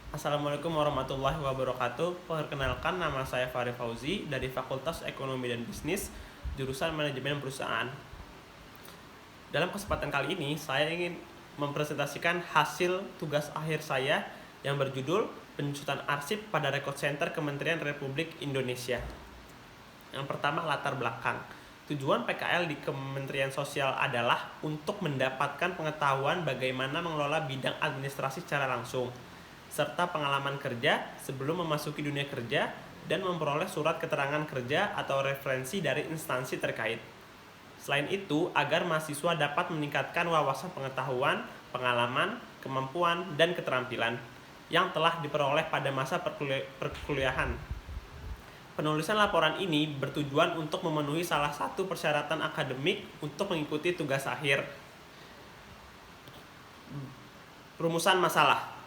Assalamualaikum warahmatullahi wabarakatuh. Perkenalkan, nama saya Fahri Fauzi dari Fakultas Ekonomi dan Bisnis, jurusan Manajemen Perusahaan. Dalam kesempatan kali ini, saya ingin mempresentasikan hasil tugas akhir saya yang berjudul Penyusutan Arsip pada Record Center Kementerian Republik Indonesia. Yang pertama, latar belakang. Tujuan PKL di Kementerian Sosial adalah untuk mendapatkan pengetahuan bagaimana mengelola bidang administrasi secara langsung, serta pengalaman kerja sebelum memasuki dunia kerja dan memperoleh surat keterangan kerja atau referensi dari instansi terkait. Selain itu, agar mahasiswa dapat meningkatkan wawasan pengetahuan, pengalaman, kemampuan, dan keterampilan yang telah diperoleh pada masa perkuliahan. Penulisan laporan ini bertujuan untuk memenuhi salah satu persyaratan akademik untuk mengikuti tugas akhir. Rumusan masalah.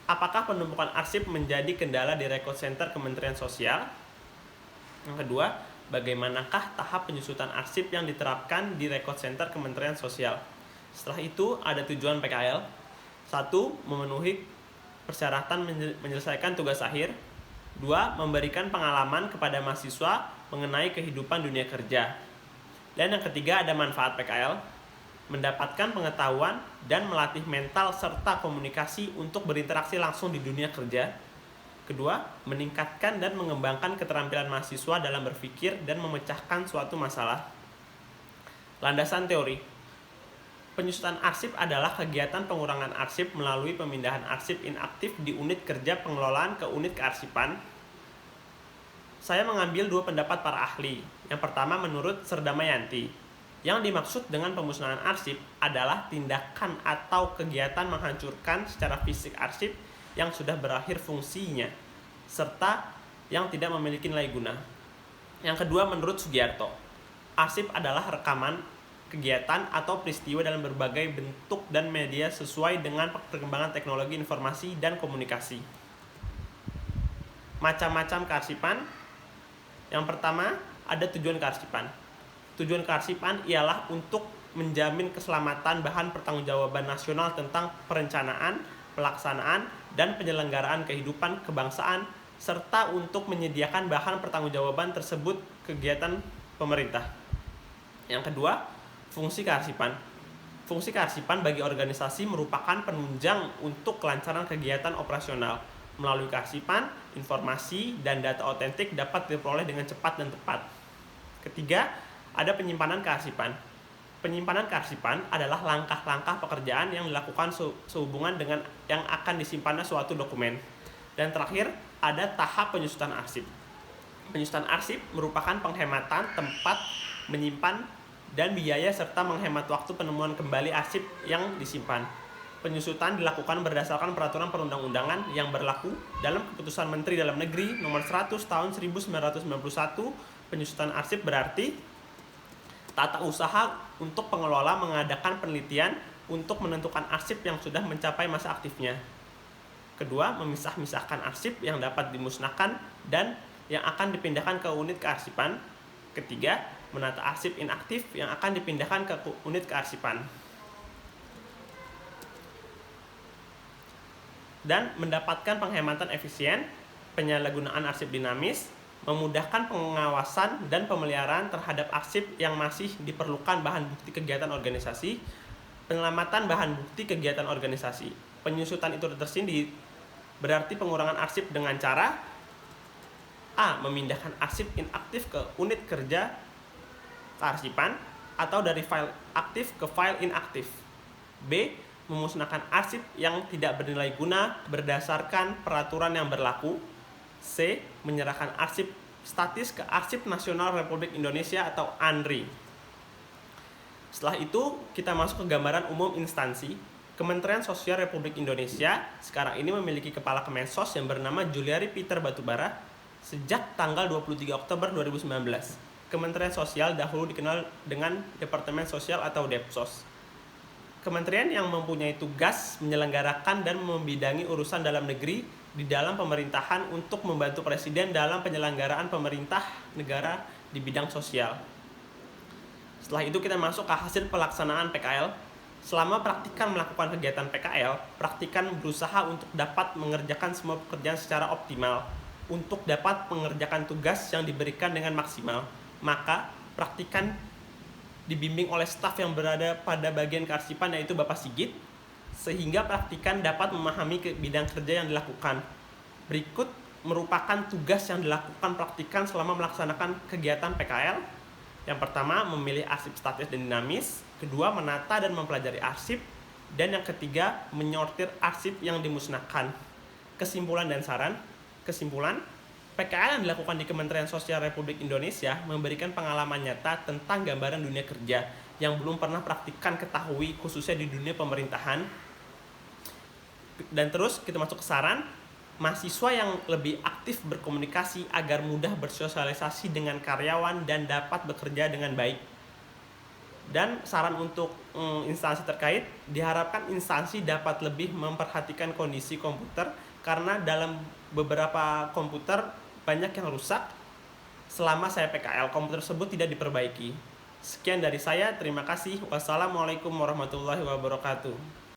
Apakah penumpukan arsip menjadi kendala di Record Center Kementerian Sosial? Yang kedua, bagaimanakah tahap penyusutan arsip yang diterapkan di Record Center Kementerian Sosial? Setelah itu, ada tujuan PKL. 1. Memenuhi persyaratan menyelesaikan tugas akhir. 2. Memberikan pengalaman kepada mahasiswa mengenai kehidupan dunia kerja. Dan yang ketiga, ada manfaat PKL. Mendapatkan pengetahuan dan melatih mental serta komunikasi untuk berinteraksi langsung di dunia kerja. Kedua, meningkatkan dan mengembangkan keterampilan mahasiswa dalam berpikir dan memecahkan suatu masalah. Landasan teori. Penyusutan arsip adalah kegiatan pengurangan arsip melalui pemindahan arsip inaktif di unit kerja pengelolaan ke unit kearsipan. Saya mengambil dua pendapat para ahli. Yang pertama menurut Serdamayanti. Yang dimaksud dengan pemusnahan arsip adalah tindakan atau kegiatan menghancurkan secara fisik arsip yang sudah berakhir fungsinya, serta yang tidak memiliki nilai guna. Yang kedua menurut Sugiarto, arsip adalah rekaman kegiatan atau peristiwa dalam berbagai bentuk dan media sesuai dengan perkembangan teknologi informasi dan komunikasi. Macam-macam kearsipan. Yang pertama, ada tujuan kearsipan. Tujuan kearsipan ialah untuk menjamin keselamatan bahan pertanggungjawaban nasional tentang perencanaan, pelaksanaan, dan penyelenggaraan kehidupan kebangsaan, serta untuk menyediakan bahan pertanggungjawaban tersebut kegiatan pemerintah. Yang kedua, fungsi kearsipan. Fungsi kearsipan bagi organisasi merupakan penunjang untuk kelancaran kegiatan operasional. Melalui kearsipan, informasi dan data otentik dapat diperoleh dengan cepat dan tepat. Ketiga, ada penyimpanan kearsipan. Penyimpanan kearsipan adalah langkah-langkah pekerjaan yang dilakukan sehubungan dengan yang akan disimpannya suatu dokumen. Dan terakhir, ada tahap penyusutan arsip. Penyusutan arsip merupakan penghematan tempat menyimpan dan biaya serta menghemat waktu penemuan kembali arsip yang disimpan. Penyusutan dilakukan berdasarkan peraturan perundang-undangan yang berlaku dalam Keputusan Menteri Dalam Negeri Nomor 100 Tahun 1991. Penyusutan arsip berarti tata usaha untuk pengelola mengadakan penelitian untuk menentukan arsip yang sudah mencapai masa aktifnya. Kedua, memisah-misahkan arsip yang dapat dimusnahkan dan yang akan dipindahkan ke unit kearsipan. Ketiga, menata arsip inaktif yang akan dipindahkan ke unit kearsipan. Dan mendapatkan penghematan efisien, penyalahgunaan arsip dinamis, memudahkan pengawasan dan pemeliharaan terhadap arsip yang masih diperlukan bahan bukti kegiatan organisasi, penyelamatan bahan bukti kegiatan organisasi. Penyusutan itu tersendiri berarti pengurangan arsip dengan cara A. Memindahkan arsip inaktif ke unit kerja kearsipan atau dari file aktif ke file inaktif. B. Memusnahkan arsip yang tidak bernilai guna berdasarkan peraturan yang berlaku. C. Menyerahkan arsip statis ke Arsip Nasional Republik Indonesia atau ANRI. Setelah itu, kita masuk ke gambaran umum instansi. Kementerian Sosial Republik Indonesia sekarang ini memiliki kepala Kemensos yang bernama Juliari Peter Batubara sejak tanggal 23 Oktober 2019. Kementerian Sosial dahulu dikenal dengan Departemen Sosial atau Depsos. Kementerian yang mempunyai tugas menyelenggarakan dan membidangi urusan dalam negeri di dalam pemerintahan untuk membantu Presiden dalam penyelenggaraan pemerintah negara di bidang sosial. Setelah itu kita masuk ke hasil pelaksanaan PKL. Selama praktikan melakukan kegiatan PKL, praktikan berusaha untuk dapat mengerjakan semua pekerjaan secara optimal, untuk dapat mengerjakan tugas yang diberikan dengan maksimal. Maka, praktikan dibimbing oleh staf yang berada pada bagian kearsipan, yaitu Bapak Sigit, sehingga praktikan dapat memahami bidang kerja yang dilakukan. Berikut merupakan tugas yang dilakukan praktikan selama melaksanakan kegiatan PKL. Yang pertama, memilih arsip statis dan dinamis. Kedua, menata dan mempelajari arsip. Dan yang ketiga, menyortir arsip yang dimusnahkan. Kesimpulan dan saran. Kesimpulan, PKL yang dilakukan di Kementerian Sosial Republik Indonesia memberikan pengalaman nyata tentang gambaran dunia kerja yang belum pernah praktikan ketahui, khususnya di dunia pemerintahan. Dan terus kita masuk ke saran. Mahasiswa yang lebih aktif berkomunikasi agar mudah bersosialisasi dengan karyawan dan dapat bekerja dengan baik. Dan saran untuk instansi terkait, diharapkan instansi dapat lebih memperhatikan kondisi komputer, karena dalam beberapa komputer banyak yang rusak selama saya PKL, komputer tersebut tidak diperbaiki. Sekian dari saya, terima kasih. Wassalamualaikum warahmatullahi wabarakatuh.